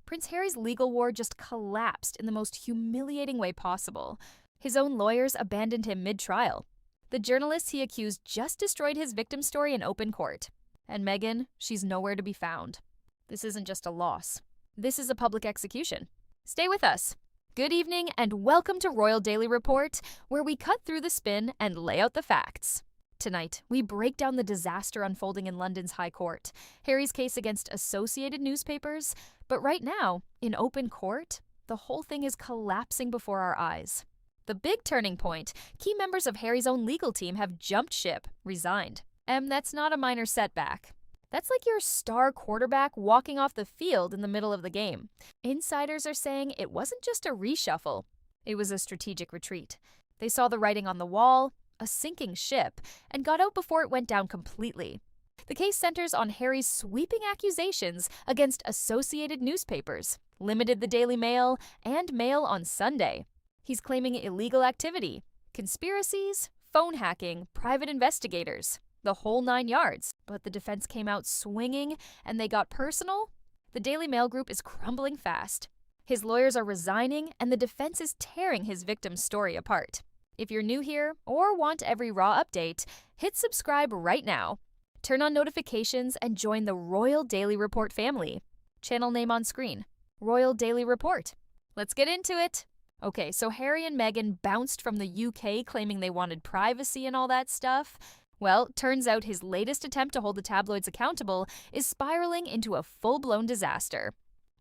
Prince Harry's legal war just collapsed in the most humiliating way possible. His own lawyers abandoned him mid-trial. The journalists he accused just destroyed his victim story in open court. And Meghan, she's nowhere to be found. This isn't just a loss. This is a public execution. Stay with us. Good evening and welcome to Royal Daily Report, where we cut through the spin and lay out the facts. Tonight, we break down the disaster unfolding in London's High Court, Harry's case against Associated Newspapers, but right now, in open court, the whole thing is collapsing before our eyes. The big turning point, key members of Harry's own legal team have jumped ship, resigned. And that's not a minor setback. That's like your star quarterback walking off the field in the middle of the game. Insiders are saying it wasn't just a reshuffle, it was a strategic retreat. They saw the writing on the wall, a sinking ship, and got out before it went down completely. The case centers on Harry's sweeping accusations against Associated Newspapers, Limited the Daily Mail, and Mail on Sunday. He's claiming illegal activity, conspiracies, phone hacking, private investigators, the whole 9 yards. But the defense came out swinging and they got personal. The Daily Mail group is crumbling fast. His lawyers are resigning and the defense is tearing his victim's story apart. If you're new here or want every raw update, hit subscribe right now. Turn on notifications and join the Royal Daily Report family. Channel name on screen, Royal Daily Report. Let's get into it. Okay, so Harry and Meghan bounced from the UK claiming they wanted privacy and all that stuff. Well, turns out his latest attempt to hold the tabloids accountable is spiraling into a full-blown disaster.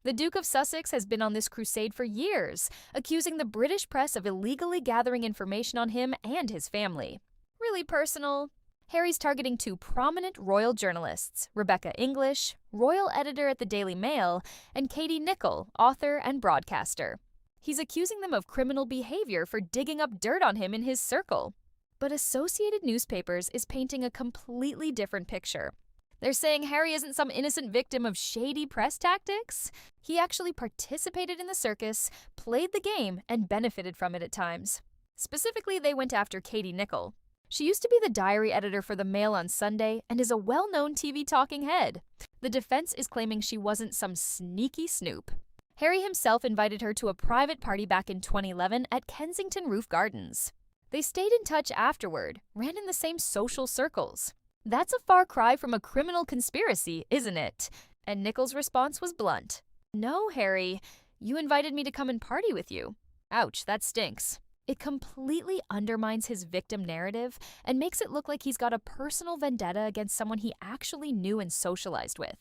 The Duke of Sussex has been on this crusade for years, accusing the British press of illegally gathering information on him and his family. Really personal. Harry's targeting 2 prominent royal journalists, Rebecca English, royal editor at the Daily Mail, and Katie Nicholl, author and broadcaster. He's accusing them of criminal behavior for digging up dirt on him in his circle. But Associated Newspapers is painting a completely different picture. They're saying Harry isn't some innocent victim of shady press tactics. He actually participated in the circus, played the game, and benefited from it at times. Specifically, they went after Katie Nicholl. She used to be the diary editor for the Mail on Sunday and is a well-known TV talking head. The defense is claiming she wasn't some sneaky snoop. Harry himself invited her to a private party back in 2011 at Kensington Roof Gardens. They stayed in touch afterward, ran in the same social circles. That's a far cry from a criminal conspiracy, isn't it? And Nicholl's response was blunt. No, Harry, you invited me to come and party with you. Ouch, that stinks. It completely undermines his victim narrative and makes it look like he's got a personal vendetta against someone he actually knew and socialized with.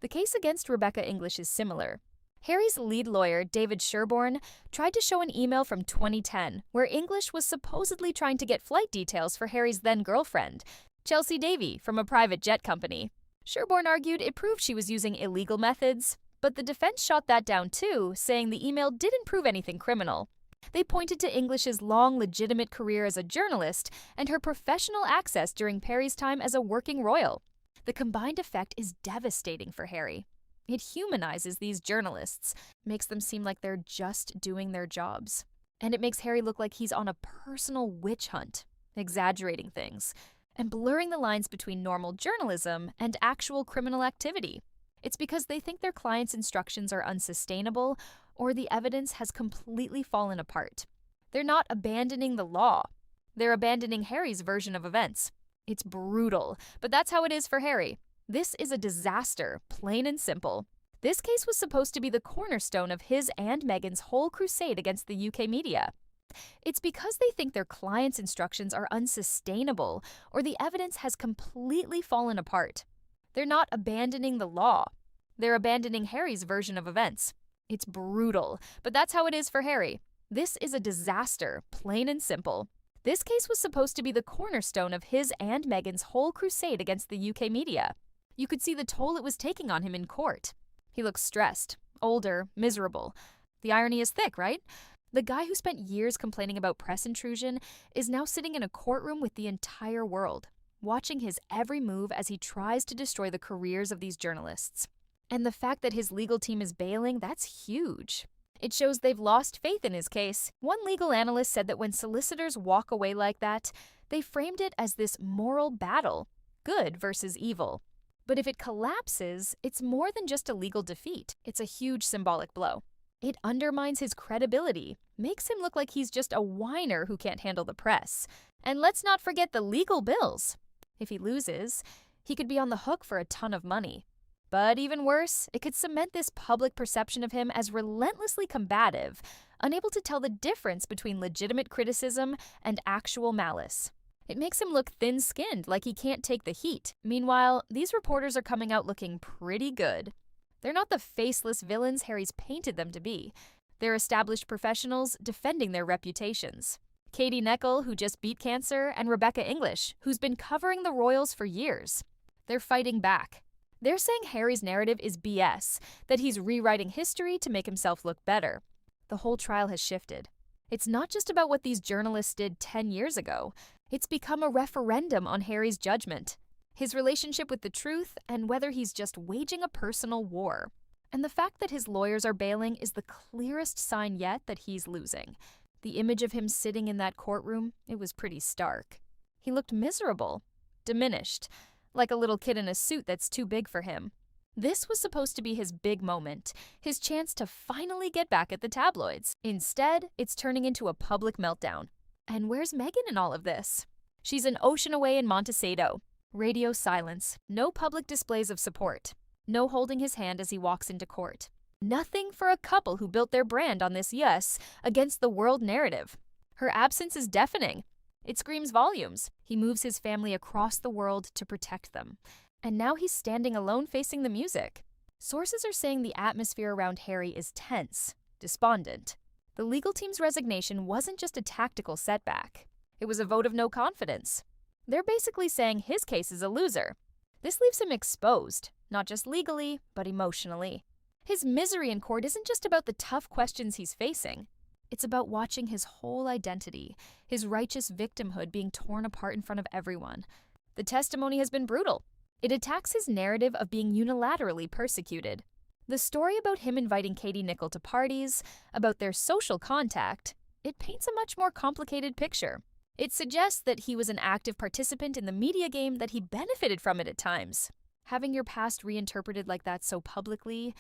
The case against Rebecca English is similar. Harry's lead lawyer, David Sherborne, tried to show an email from 2010 where English was supposedly trying to get flight details for Harry's then-girlfriend, Chelsea Davy, from a private jet company. Sherborne argued it proved she was using illegal methods, but the defense shot that down too, saying the email didn't prove anything criminal. They pointed to English's long, legitimate career as a journalist and her professional access during Perry's time as a working royal. The combined effect is devastating for Harry. It humanizes these journalists, makes them seem like they're just doing their jobs. And it makes Harry look like he's on a personal witch hunt, exaggerating things, and blurring the lines between normal journalism and actual criminal activity. It's because they think their clients' instructions are unsustainable or the evidence has completely fallen apart. They're not abandoning the law. They're abandoning Harry's version of events. It's brutal, but that's how it is for Harry. This is a disaster, plain and simple. This case was supposed to be the cornerstone of his and Meghan's whole crusade against the UK media. It's because they think their clients' instructions are unsustainable or the evidence has completely fallen apart. They're not abandoning the law. They're abandoning Harry's version of events. It's brutal, but that's how it is for Harry. This is a disaster, plain and simple. This case was supposed to be the cornerstone of his and Meghan's whole crusade against the UK media. You could see the toll it was taking on him in court. He looks stressed, older, miserable. The irony is thick, right? The guy who spent years complaining about press intrusion is now sitting in a courtroom with the entire world, watching his every move as he tries to destroy the careers of these journalists. And the fact that his legal team is bailing, that's huge. It shows they've lost faith in his case. One legal analyst said that when solicitors walk away like that, they framed it as this moral battle, good versus evil. But if it collapses, it's more than just a legal defeat. It's a huge symbolic blow. It undermines his credibility, makes him look like he's just a whiner who can't handle the press. And let's not forget the legal bills. If he loses, he could be on the hook for a ton of money. But even worse, it could cement this public perception of him as relentlessly combative, unable to tell the difference between legitimate criticism and actual malice. It makes him look thin-skinned, like he can't take the heat. Meanwhile, these reporters are coming out looking pretty good. They're not the faceless villains Harry's painted them to be. They're established professionals defending their reputations. Katie Nicholl, who just beat cancer, and Rebecca English, who's been covering the royals for years. They're fighting back. They're saying Harry's narrative is BS, that he's rewriting history to make himself look better. The whole trial has shifted. It's not just about what these journalists did 10 years ago. It's become a referendum on Harry's judgment, his relationship with the truth, and whether he's just waging a personal war. And the fact that his lawyers are bailing is the clearest sign yet that he's losing. The image of him sitting in that courtroom, it was pretty stark. He looked miserable, diminished, like a little kid in a suit that's too big for him. This was supposed to be his big moment, his chance to finally get back at the tabloids. Instead, it's turning into a public meltdown. And where's Meghan in all of this? She's an ocean away in Montecito. Radio silence, no public displays of support, no holding his hand as he walks into court. Nothing for a couple who built their brand on this yes against the world narrative. Her absence is deafening. It screams volumes. He moves his family across the world to protect them. And now he's standing alone facing the music. Sources are saying the atmosphere around Harry is tense, despondent. The legal team's resignation wasn't just a tactical setback. It was a vote of no confidence. They're basically saying his case is a loser. This leaves him exposed, not just legally, but emotionally. His misery in court isn't just about the tough questions he's facing. It's about watching his whole identity, his righteous victimhood being torn apart in front of everyone. The testimony has been brutal. It attacks his narrative of being unilaterally persecuted. The story about him inviting Katie Nicholl to parties, about their social contact, it paints a much more complicated picture. It suggests that he was an active participant in the media game, that he benefited from it at times. Having your past reinterpreted like that so publicly,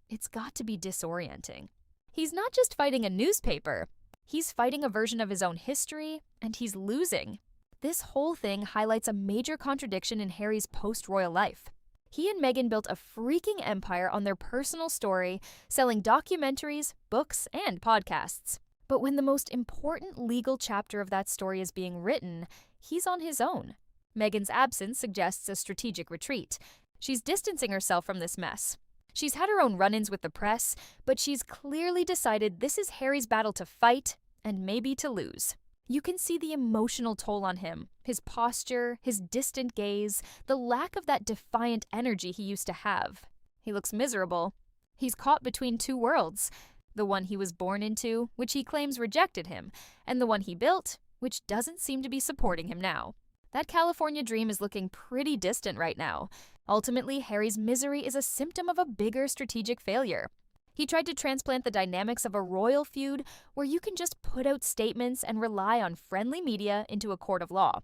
it's got to be disorienting. He's not just fighting a newspaper. He's fighting a version of his own history, and he's losing. This whole thing highlights a major contradiction in Harry's post-royal life. He and Meghan built a freaking empire on their personal story, selling documentaries, books, and podcasts. But when the most important legal chapter of that story is being written, he's on his own. Meghan's absence suggests a strategic retreat. She's distancing herself from this mess. She's had her own run-ins with the press, but she's clearly decided this is Harry's battle to fight and maybe to lose. You can see the emotional toll on him, his posture, his distant gaze, the lack of that defiant energy he used to have. He looks miserable. He's caught between two worlds, the one he was born into, which he claims rejected him, and the one he built, which doesn't seem to be supporting him now. That California dream is looking pretty distant right now. Ultimately, Harry's misery is a symptom of a bigger strategic failure. He tried to transplant the dynamics of a royal feud where you can just put out statements and rely on friendly media into a court of law.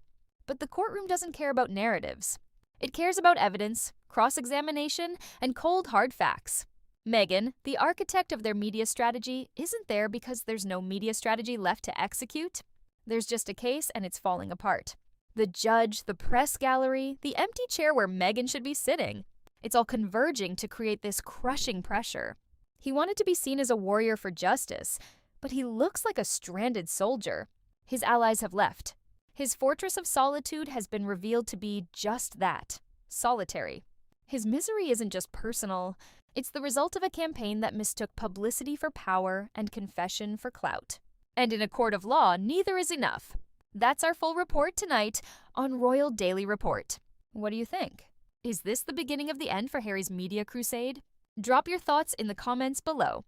But the courtroom doesn't care about narratives. It cares about evidence, cross-examination, and cold, hard facts. Meghan, the architect of their media strategy, isn't there because there's no media strategy left to execute. There's just a case and it's falling apart. The judge, the press gallery, the empty chair where Meghan should be sitting. It's all converging to create this crushing pressure. He wanted to be seen as a warrior for justice, but he looks like a stranded soldier. His allies have left. His fortress of solitude has been revealed to be just that, solitary. His misery isn't just personal. It's the result of a campaign that mistook publicity for power and confession for clout. And in a court of law, neither is enough. That's our full report tonight on Royal Daily Report. What do you think? Is this the beginning of the end for Harry's media crusade? Drop your thoughts in the comments below.